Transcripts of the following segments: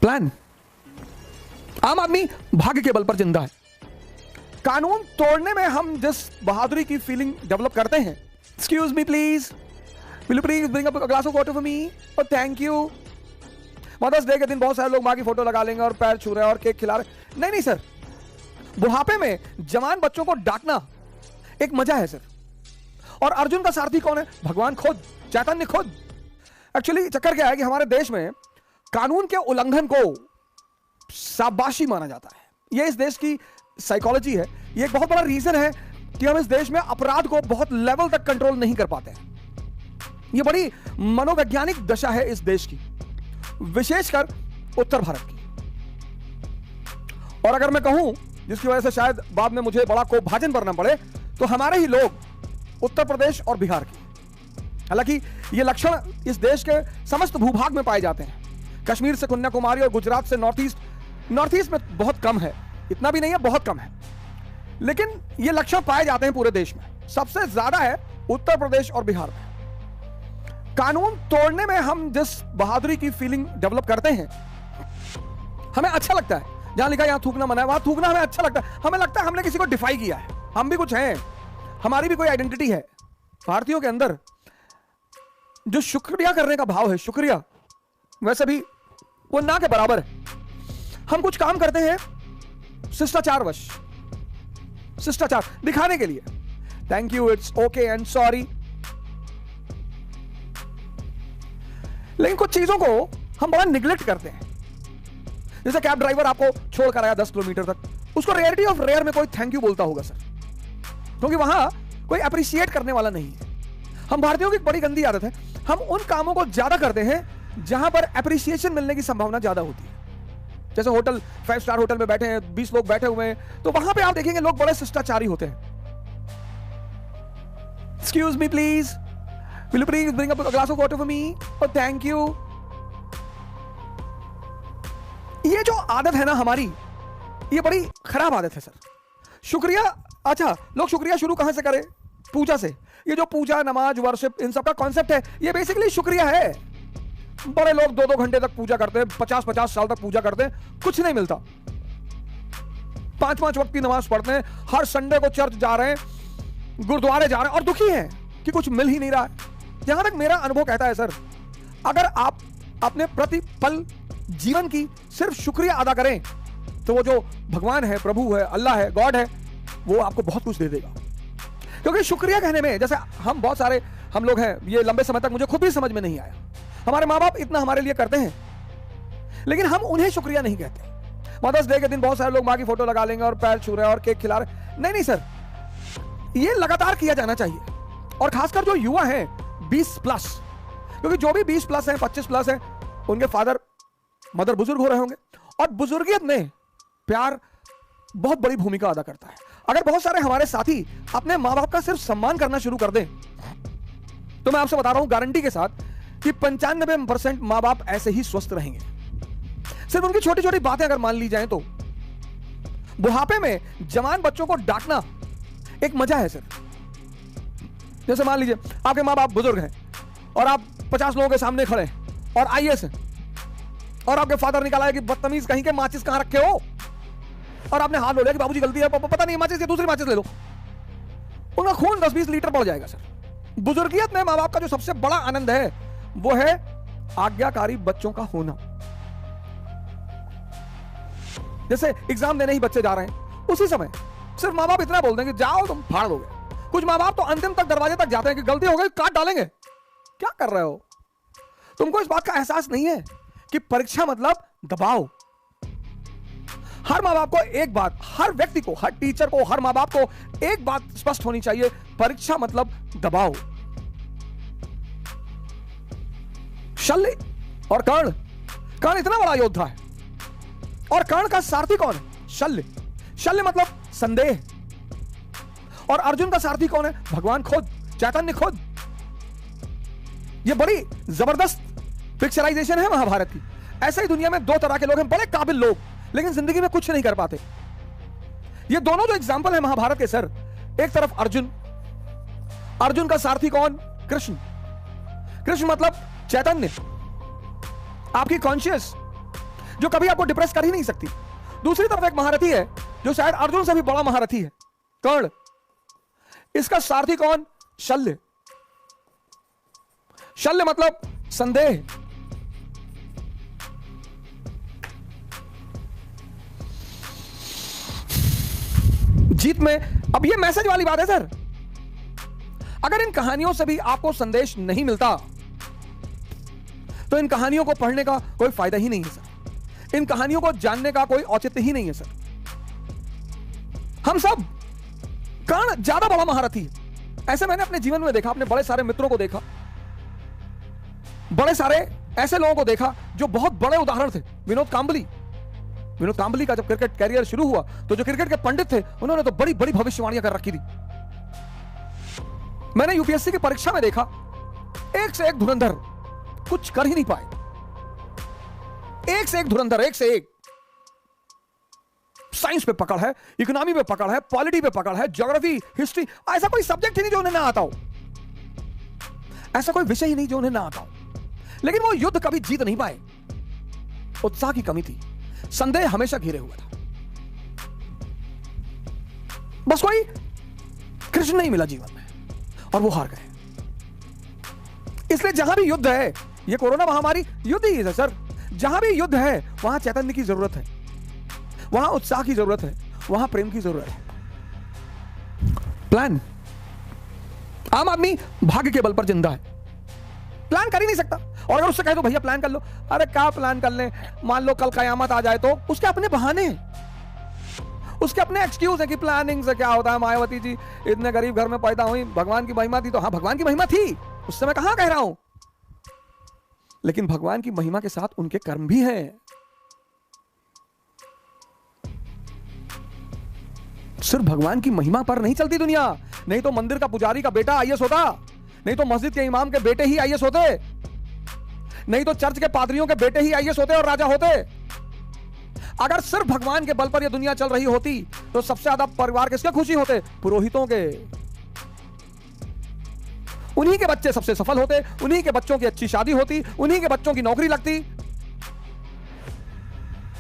Plan. आम आदमी भाग्य के बल पर जिंदा है। कानून तोड़ने में हम जिस बहादुरी की फीलिंग डेवलप करते हैं, excuse me please, will you please bring up a glass of water for me, और थैंक यू। मदर्स डे के दिन बहुत सारे लोग माँ की फोटो लगा लेंगे और पैर छू रहे हैं और केक खिला रहे। नहीं नहीं सर, बुढ़ापे में जवान बच्चों को डांटना एक मजा है सर। और अर्जुन का सारथी कौन है? भगवान खुद, चैतन्य खुद। एक्चुअली चक्कर क्या है कि हमारे देश में कानून के उल्लंघन को शाबाशी माना जाता है। यह इस देश की साइकोलॉजी है। यह एक बहुत बड़ा रीजन है कि हम इस देश में अपराध को बहुत लेवल तक कंट्रोल नहीं कर पाते हैं। यह बड़ी मनोवैज्ञानिक दशा है इस देश की, विशेषकर उत्तर भारत की। और अगर मैं कहूं, जिसकी वजह से शायद बाद में मुझे बड़ा कोपभाजन भरना पड़े, तो हमारे ही लोग उत्तर प्रदेश और बिहार के। हालांकि ये लक्षण इस देश के समस्त भूभाग में पाए जाते हैं। कश्मीर से कन्याकुमारी और गुजरात से नॉर्थ ईस्ट में बहुत कम है, इतना भी नहीं है, बहुत कम है, लेकिन ये लक्षण पाए जाते हैं पूरे देश में। सबसे ज्यादा है उत्तर प्रदेश और बिहार में। कानून तोड़ने में हम जिस बहादुरी की फीलिंग डेवलप करते हैं, हमें अच्छा लगता है। जहां लिखा यहां थूकना मना है, वहां थूकना हमें अच्छा लगता है। हमें लगता है हमने किसी को डिफाई किया है, हम भी कुछ हैं, हमारी भी कोई आइडेंटिटी है। भारतीयों के अंदर जो शुक्रिया करने का भाव है, शुक्रिया, वैसे भी वो ना के बराबर है। हम कुछ काम करते हैं शिष्टाचारवश, शिष्टाचार दिखाने के लिए, thank you, it's okay and sorry. लेकिन कुछ चीजों को हम बड़ा निगलेक्ट करते हैं। जैसे कैब ड्राइवर आपको छोड़कर आया 10 किलोमीटर तक, उसको रेयरिटी ऑफ रेयर में कोई थैंक यू बोलता होगा सर, क्योंकि वहां कोई अप्रिशिएट करने वाला नहीं है। हम भारतीयों की एक बड़ी गंदी आदत है, हम उन कामों को ज्यादा करते हैं जहां पर अप्रिसिएशन मिलने की संभावना ज्यादा होती है। जैसे होटल, 5 स्टार होटल में बैठे हैं, 20 लोग बैठे हुए हैं, तो वहां पे आप देखेंगे लोग बड़े शिष्टाचारी होते हैं। Excuse me please, will you please bring up a glass of water for me, और थैंक यू। ये जो आदत है ना हमारी, ये बड़ी खराब आदत है सर। शुक्रिया, अच्छा, लोग शुक्रिया शुरू कहां से करें? पूजा से। ये जो पूजा, नमाज, वर्शिप, इन सब का कॉन्सेप्ट है, ये बेसिकली शुक्रिया है। बड़े लोग 2-2 घंटे तक पूजा करते हैं, 50-50 साल तक पूजा करते हैं, कुछ नहीं मिलता। 5-5 वक्त की नमाज पढ़ते हैं, हर संडे को चर्च जा रहे हैं, गुरुद्वारे जा रहे हैं, और दुखी हैं कि कुछ मिल ही नहीं रहा है। जहां तक मेरा अनुभव कहता है सर, अगर आप अपने प्रतिपल जीवन की सिर्फ शुक्रिया अदा करें, तो वो जो भगवान है, प्रभु है, अल्लाह है, गॉड है, वो आपको बहुत कुछ दे देगा। क्योंकि शुक्रिया कहने में, जैसे हम बहुत सारे हम लोग हैं, ये लंबे समय तक मुझे खुद भी समझ में नहीं आया। हमारे माँ बाप इतना हमारे लिए करते हैं, लेकिन हम उन्हें शुक्रिया नहीं कहते। मदर्स डे के दिन बहुत सारे लोग माँ की फोटो लगा लेंगे और पैर छू रहे हैं और केक खिला रहे। नहीं नहीं सर, ये लगातार किया जाना चाहिए। और खासकर जो युवा हैं 20+, क्योंकि जो भी 20+ हैं, 25+ हैं, उनके फादर मदर बुजुर्ग हो रहे होंगे, और बुजुर्गियत में प्यार बहुत बड़ी भूमिका अदा करता है। अगर बहुत सारे हमारे साथी अपने माँ बाप का सिर्फ सम्मान करना शुरू कर दें, तो मैं आपसे बता रहा हूं गारंटी के साथ कि 95% माँ बाप ऐसे ही स्वस्थ रहेंगे। सिर्फ उनकी छोटी छोटी बातें अगर मान ली जाएं तो। बुढ़ापे में जवान बच्चों को डांटना एक मजा है सर। जैसे मान लीजिए आपके माँ बाप बुजुर्ग हैं और आप 50 लोगों के सामने खड़े हैं और IAS हैं, और आपके फादर निकाला है कि बदतमीज कहीं के माचिस कहां रखे हो, और आपने हाथ बोला कि बाबूजी गलती है, पता नहीं माचिस, दूसरी माचिस ले लो। उनका खून 10-20 लीटर बढ़ जाएगा सर। बुजुर्गियत में माँ बाप का जो सबसे बड़ा आनंद है, वो है आज्ञाकारी बच्चों का होना। जैसे एग्जाम देने ही बच्चे जा रहे हैं, उसी समय सिर्फ माँ बाप इतना बोल देंगे, जाओ तुम फाड़ दोगे। कुछ माँ बाप तो अंतिम तक दरवाजे तक जाते हैं कि गलती हो गई, काट डालेंगे। क्या कर रहे हो? तुमको इस बात का एहसास नहीं है कि परीक्षा मतलब दबाव। हर माँ बाप को एक बात, हर व्यक्ति को, हर टीचर को, हर माँ बाप को एक बात स्पष्ट होनी चाहिए, परीक्षा मतलब दबाव। शल्य और कर्ण, कर्ण इतना बड़ा योद्धा है, और कर्ण का सारथी कौन है? शल्य। शल्य मतलब संदेह। और अर्जुन का सारथी कौन है? भगवान खुद, चैतन्य खुद। यह बड़ी जबरदस्त पिक्चराइजेशन है महाभारत की। ऐसे ही दुनिया में 2 तरह के लोग हैं, बड़े काबिल लोग, लेकिन जिंदगी में कुछ नहीं कर पाते। ये दोनों जो एग्जाम्पल है महाभारत के सर, एक तरफ अर्जुन, अर्जुन का सारथी कौन? कृष्ण। कृष्ण मतलब चैतन्य, आपकी कॉन्शियस। जो कभी आपको डिप्रेस कर ही नहीं सकती। दूसरी तरफ एक महारथी है जो शायद अर्जुन से भी बड़ा महारथी है, कर्ण। इसका सारथी कौन? शल्य। शल्य मतलब संदेह। जीत में, अब ये मैसेज वाली बात है सर, अगर इन कहानियों से भी आपको संदेश नहीं मिलता तो इन कहानियों को पढ़ने का कोई फायदा ही नहीं है सर। इन कहानियों को जानने का कोई औचित्य ही नहीं है सर। हम सब, कर्ण ज्यादा बड़ा महारथी है, ऐसे मैंने अपने जीवन में देखा, अपने बड़े सारे मित्रों को देखा, बड़े सारे ऐसे लोगों को देखा जो बहुत बड़े उदाहरण थे। विनोद कांबली का जब क्रिकेट कैरियर शुरू हुआ तो जो क्रिकेट के पंडित थे उन्होंने तो बड़ी बड़ी भविष्यवाणियां कर रखी थी। मैंने यूपीएससी की परीक्षा में देखा, एक से एक धुरंधर, कुछ कर ही नहीं पाए। एक से एक धुरंधर, एक से एक। साइंस पे पकड़ है, इकोनॉमी पे पकड़ है, पॉलिटी पे पकड़ है, ज्योग्राफी, हिस्ट्री, ऐसा कोई सब्जेक्ट ही नहीं जो उन्हें ना आता हो, ऐसा कोई विषय ही नहीं जो उन्हें ना आता हो। लेकिन वो युद्ध कभी जीत नहीं पाए। उत्साह की कमी थी, संदेह हमेशा घिरे हुआ था, बस कोई कृष्ण नहीं मिला जीवन में और वो हार गए। इसलिए जहां भी युद्ध है, ये कोरोना महामारी युद्ध ही है सर, जहां भी युद्ध है वहां चैतन्य की जरूरत है, वहां उत्साह की जरूरत है, वहां प्रेम की जरूरत है। प्लान, आम आदमी भाग्य के बल पर जिंदा है, प्लान कर ही नहीं सकता। और अगर उससे कहे तो भैया प्लान कर लो, अरे क्या प्लान कर ले, मान लो कल कयामत आ जाए तो, उसके अपने बहाने, उसके अपने एक्सक्यूज है कि प्लानिंग से क्या होता है, मायावती जी इतने गरीब घर में पैदा हुई, भगवान की महिमा थी। तो हाँ, भगवान की महिमा थी, उससे मैं कहां कह रहा हूं, लेकिन भगवान की महिमा के साथ उनके कर्म भी हैं। सिर्फ भगवान की महिमा पर नहीं चलती दुनिया, नहीं तो मंदिर का पुजारी का बेटा आईएएस होता, नहीं तो मस्जिद के इमाम के बेटे ही आईएएस होते, नहीं तो चर्च के पादरियों के बेटे ही आईएएस होते और राजा होते। अगर सिर्फ भगवान के बल पर यह दुनिया चल रही होती तो सबसे ज्यादा परिवार किसके खुशी होते? पुरोहितों के। उन्हीं के बच्चे सबसे सफल होते, उन्हीं के बच्चों की अच्छी शादी होती, उन्हीं के बच्चों की नौकरी लगती।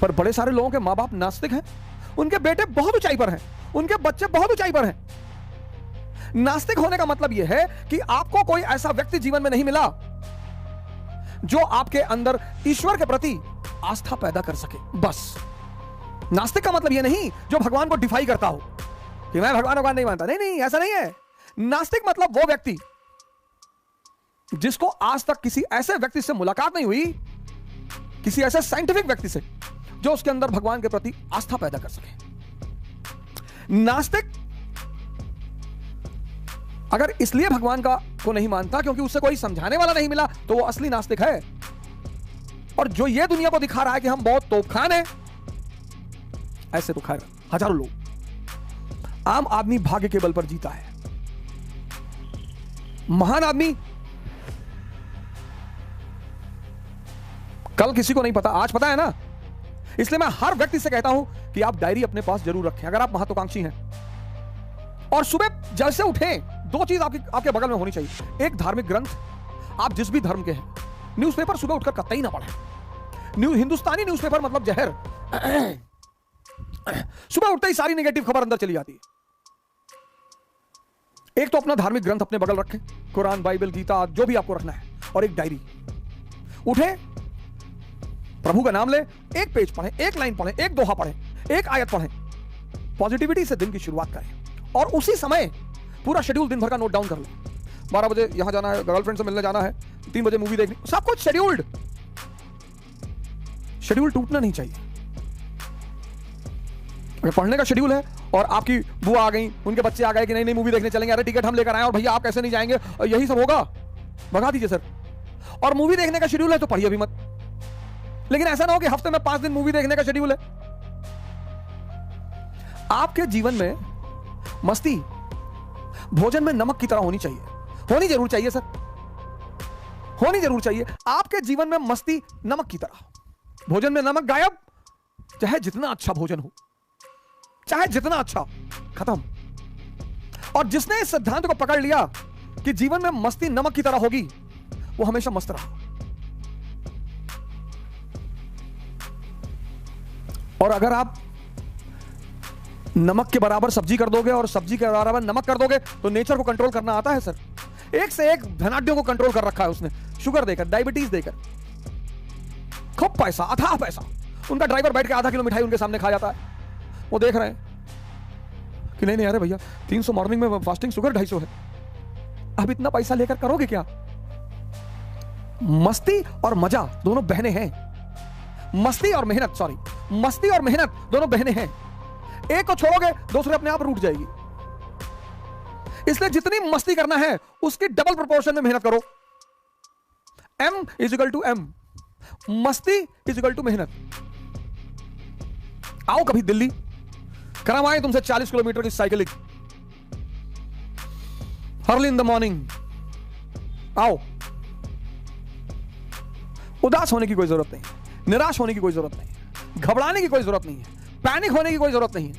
पर बड़े सारे लोगों के मां बाप नास्तिक हैं, उनके बेटे बहुत ऊंचाई पर हैं, उनके बच्चे बहुत ऊंचाई पर हैं। नास्तिक होने का मतलब यह है कि आपको कोई ऐसा व्यक्ति जीवन में नहीं मिला जो आपके अंदर ईश्वर के प्रति आस्था पैदा कर सके। बस नास्तिक का मतलब यह नहीं जो भगवान को डिफाई करता हो कि मैं भगवान नहीं मानता। नहीं नहीं, ऐसा नहीं है। नास्तिक मतलब वो व्यक्ति जिसको आज तक किसी ऐसे व्यक्ति से मुलाकात नहीं हुई, किसी ऐसे साइंटिफिक व्यक्ति से जो उसके अंदर भगवान के प्रति आस्था पैदा कर सके। नास्तिक अगर इसलिए भगवान को नहीं मानता क्योंकि उसे कोई समझाने वाला नहीं मिला, तो वो असली नास्तिक है। और जो ये दुनिया को दिखा रहा है कि हम बहुत तोपखान हैं, ऐसे तो खैर हजारों लोग। आम आदमी भाग्य के बल पर जीता है, महान आदमी कल किसी को नहीं पता, आज पता है ना। इसलिए मैं हर व्यक्ति से कहता हूं कि आप डायरी अपने पास जरूर रखें अगर आप महत्वाकांक्षी हैं। और सुबह जैसे उठें, दो चीज आपके बगल में होनी चाहिए। एक, धार्मिक ग्रंथ, आप जिस भी धर्म के हैं। न्यूज़पेपर सुबह उठकर कतई ना पढ़ें। हिंदुस्तानी न्यूज़पेपर मतलब जहर। सुबह उठते ही सारी नेगेटिव खबर अंदर चली जाती है। एक तो अपना धार्मिक ग्रंथ अपने बगल रखें, कुरान, बाइबल, गीता, जो भी आपको रखना है, और एक डायरी। उठे, प्रभु का नाम ले, एक पेज पढ़ें, एक लाइन पढ़ें, एक दोहा पढ़ें, एक आयत पढ़ें। पॉजिटिविटी से दिन की शुरुआत करें और उसी समय पूरा शेड्यूल दिन भर का नोट डाउन कर लें। 12 बजे यहां जाना है, गर्लफ्रेंड से मिलने जाना है, 3 बजे मूवी देखनी, सब कुछ शेड्यूल्ड। शेड्यूल टूटना नहीं चाहिए। अगर पढ़ने का शेड्यूल है और आपकी बुआ आ गई, उनके बच्चे आ गए कि नहीं नहीं मूवी देखने चलेंगे, अरे टिकट हम लेकर आए और भैया आप कैसे नहीं जाएंगे, और यही सब होगा, भगा दीजिए सर। और मूवी देखने का शेड्यूल है तो पढ़िए भी मत। लेकिन ऐसा ना हो कि हफ्ते में 5 दिन मूवी देखने का शेड्यूल है। आपके जीवन में मस्ती भोजन में नमक की तरह होनी चाहिए, होनी जरूर चाहिए सर, होनी जरूर चाहिए। आपके जीवन में मस्ती नमक की तरह, भोजन में नमक गायब, चाहे जितना अच्छा भोजन हो, चाहे जितना अच्छा, खत्म। और जिसने इस सिद्धांत को पकड़ लिया कि जीवन में मस्ती नमक की तरह होगी, वो हमेशा मस्त रहा। और अगर आप नमक के बराबर सब्जी कर दोगे और सब्जी के बराबर नमक कर दोगे तो नेचर को कंट्रोल करना आता है सर। एक से एक धनाढ्यों को कंट्रोल कर रखा है उसने, शुगर देकर, डायबिटीज देकर, खूब पैसा, अथाह पैसा। उनका ड्राइवर बैठ के आधा किलो मिठाई उनके सामने खा जाता है, वो देख रहे हैं कि नहीं नहीं अरे भैया 300 मॉर्निंग में फास्टिंग, शुगर 250 है, अब इतना पैसा लेकर करोगे क्या? मस्ती और मजा दोनों बहने हैं, मस्ती और मेहनत, सॉरी, मस्ती और मेहनत दोनों बहने हैं। एक को छोड़ोगे दूसरे अपने आप रूठ जाएगी। इसलिए जितनी मस्ती करना है उसकी डबल प्रोपोर्शन में मेहनत करो। M = M, मस्ती = मेहनत। आओ कभी दिल्ली, करवाएं तुमसे 40 किलोमीटर की cycling early in the morning. आओ, उदास होने की कोई जरूरत नहीं, निराश होने की कोई जरूरत नहीं, घबराने की कोई जरूरत नहीं है, पैनिक होने की कोई जरूरत नहीं है।